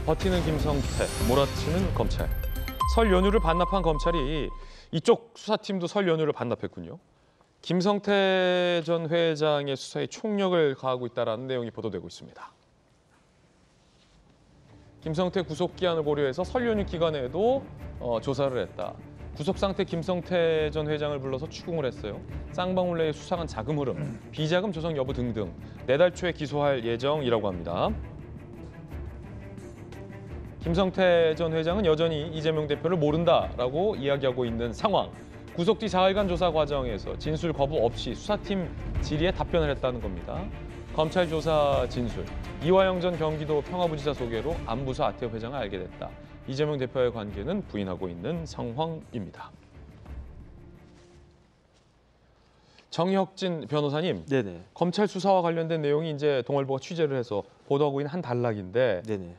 버티는 김성태, 몰아치는 검찰. 설 연휴를 반납한 검찰이 이쪽 수사팀도 설 연휴를 반납했군요. 김성태 전 회장의 수사에 총력을 가하고 있다는 내용이 보도되고 있습니다. 김성태 구속 기한을 고려해서 설 연휴 기간에도 조사를 했다. 구속 상태 김성태 전 회장을 불러서 추궁을 했어요. 쌍방울레의 수상한 자금 흐름, 비자금 조성 여부 등등 내달 초에 기소할 예정이라고 합니다. 김성태 전 회장은 여전히 이재명 대표를 모른다라고 이야기하고 있는 상황. 구속 뒤 4일간 조사 과정에서 진술 거부 없이 수사팀 질의에 답변을 했다는 겁니다. 검찰 조사 진술. 이화영 전 경기도 평화부지사 소개로 안부수 아태업 회장을 알게 됐다. 이재명 대표의 관계는 부인하고 있는 상황입니다. 정혁진 변호사님, 네네. 검찰 수사와 관련된 내용이 이제 동아일보가 취재를 해서 보도하고 있는 한 단락인데, 네네.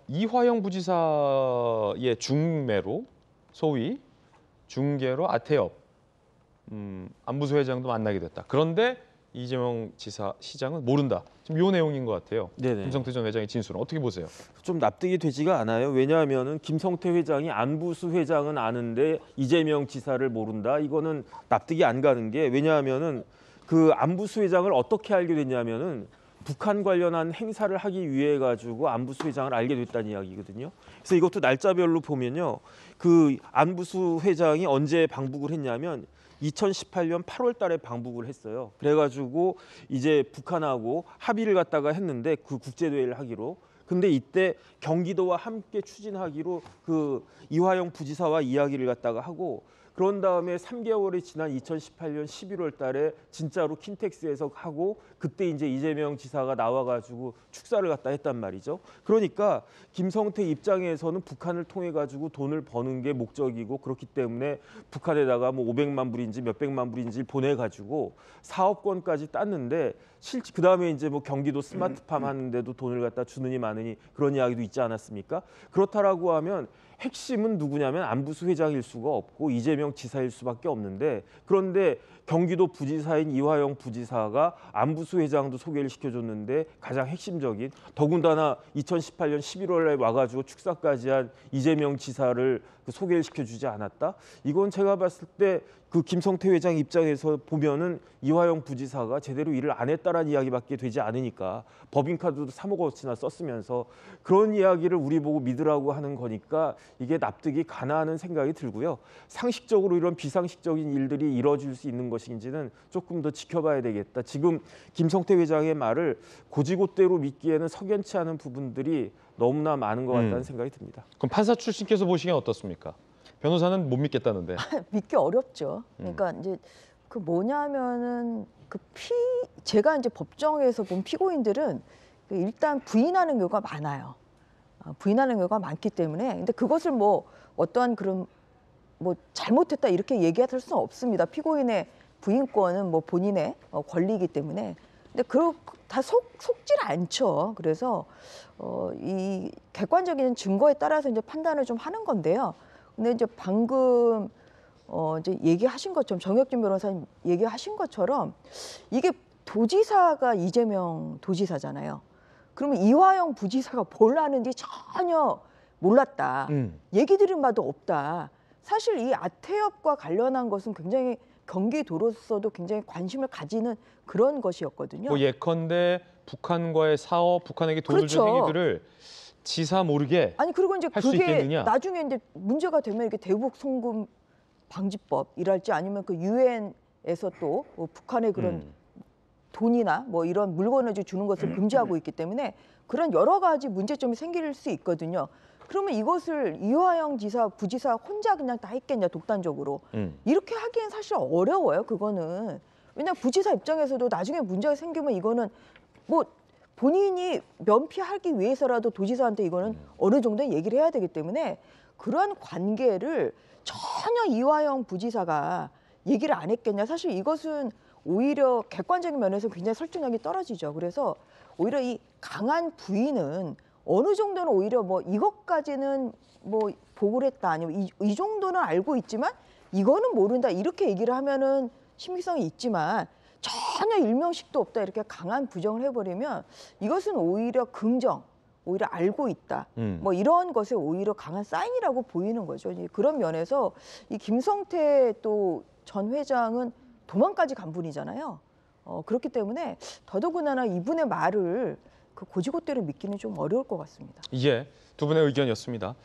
이화영 부지사의 중매로 소위 중개로 아태업 안부수 회장도 만나게 됐다. 그런데 이재명 시장은 모른다. 지금 이 내용인 것 같아요. 네네. 김성태 전 회장의 진술은 어떻게 보세요? 좀 납득이 되지가 않아요. 왜냐하면은 김성태 회장이 안부수 회장은 아는데 이재명 지사를 모른다. 이거는 납득이 안 가는 게, 왜냐하면은 그 안부수 회장을 어떻게 알게 됐냐면은 북한 관련한 행사를 하기 위해 가지고 안부수 회장을 알게 됐다는 이야기거든요. 그래서 이것도 날짜별로 보면요, 그 안부수 회장이 언제 방북을 했냐면 2018년 8월 달에 방북을 했어요. 그래가지고 이제 북한하고 합의를 갖다가 했는데, 그 국제대회를 하기로. 근데 이때 경기도와 함께 추진하기로 그 이화영 부지사와 이야기를 갖다가 하고, 그런 다음에 3개월이 지난 2018년 11월 달에 진짜로 킨텍스에서 하고, 그때 이제 이재명 지사가 나와가지고 축사를 갖다 했단 말이죠. 그러니까 김성태 입장에서는 북한을 통해 가지고 돈을 버는 게 목적이고, 그렇기 때문에 북한에다가 뭐 500만 불인지 몇백만 불인지 보내가지고 사업권까지 땄는데, 실제 그 다음에 이제 뭐 경기도 스마트팜 하는데도 돈을 갖다 주느니 마느니 그런 이야기도 있지 않았습니까? 그렇다라고 하면 핵심은 누구냐면 안부수 회장일 수가 없고 이재명 지사일 수밖에 없는데, 그런데 경기도 부지사인 이화영 부지사가 안부수 회장도 소개를 시켜줬는데, 가장 핵심적인, 더군다나 2018년 11월에 와가지고 축사까지 한 이재명 지사를 소개를 시켜주지 않았다? 이건 제가 봤을 때 그 김성태 회장 입장에서 보면은 이화영 부지사가 제대로 일을 안 했다라는 이야기밖에 되지 않으니까, 법인카드도 3억어치나 썼으면서 그런 이야기를 우리 보고 믿으라고 하는 거니까 이게 납득이 가능하는 생각이 들고요. 상식적으로 이런 비상식적인 일들이 이뤄질 수 있는 것인지는 조금 더 지켜봐야 되겠다. 지금 김성태 회장의 말을 고지고대로 믿기에는 석연치 않은 부분들이 너무나 많은 것 같다는 생각이 듭니다. 그럼 판사 출신께서 보시기엔 어떻습니까? 변호사는 못 믿겠다는데. 믿기 어렵죠. 그러니까 이제 그 뭐냐면은 제가 이제 법정에서 본 피고인들은 일단 부인하는 경우가 많아요. 부인하는 경우가 많기 때문에, 근데 그것을 뭐 어떠한 그런 뭐 잘못했다 이렇게 얘기할 수는 없습니다. 피고인의 부인권은 뭐 본인의 권리이기 때문에. 근데 다 속질 않죠. 그래서 이 객관적인 증거에 따라서 이제 판단을 좀 하는 건데요. 근데 이제 방금 이제 얘기하신 것처럼, 정혁진 변호사님 얘기하신 것처럼, 이게 도지사가 이재명 도지사잖아요. 그러면 이화영 부지사가 뭘 하는지 전혀 몰랐다. 얘기 들은 바도 없다. 사실 이 아태엽과 관련한 것은 굉장히 경기도로서도 굉장히 관심을 가지는 그런 것이었거든요. 뭐 예컨대 북한과의 사업, 북한에게 돈을 준 그렇죠. 행위들을 지사 모르게 아니, 그리고 이제 할 수 그게 있겠느냐? 나중에 이제 문제가 되면 이게 대북 송금 방지법이랄지, 아니면 그 유엔에서 또 북한의 그런 돈이나 뭐 이런 물건을 주는 것을 금지하고 있기 때문에 그런 여러 가지 문제점이 생길 수 있거든요. 그러면 이것을 이화영 지사, 부지사 혼자 그냥 다 했겠냐, 독단적으로. 이렇게 하기엔 사실 어려워요, 그거는. 왜냐하면 부지사 입장에서도 나중에 문제가 생기면 이거는 뭐 본인이 면피하기 위해서라도 도지사한테 이거는 어느 정도의 얘기를 해야 되기 때문에, 그러한 관계를 전혀 이화영 부지사가 얘기를 안 했겠냐. 사실 이것은 오히려 객관적인 면에서 굉장히 설득력이 떨어지죠. 그래서 오히려 이 강한 부인은 어느 정도는 오히려 뭐 이것까지는 뭐 보고를 했다, 아니면 이 정도는 알고 있지만 이거는 모른다, 이렇게 얘기를 하면은 신빙성이 있지만, 전혀 일명식도 없다 이렇게 강한 부정을 해버리면 이것은 오히려 긍정, 오히려 알고 있다. 뭐 이런 것에 오히려 강한 사인이라고 보이는 거죠. 그런 면에서 이 김성태 또 전 회장은 도망까지 간 분이잖아요. 그렇기 때문에 더더군다나 이분의 말을 그 고지고대로 믿기는 좀 어려울 것 같습니다. 예, 두 분의 의견이었습니다.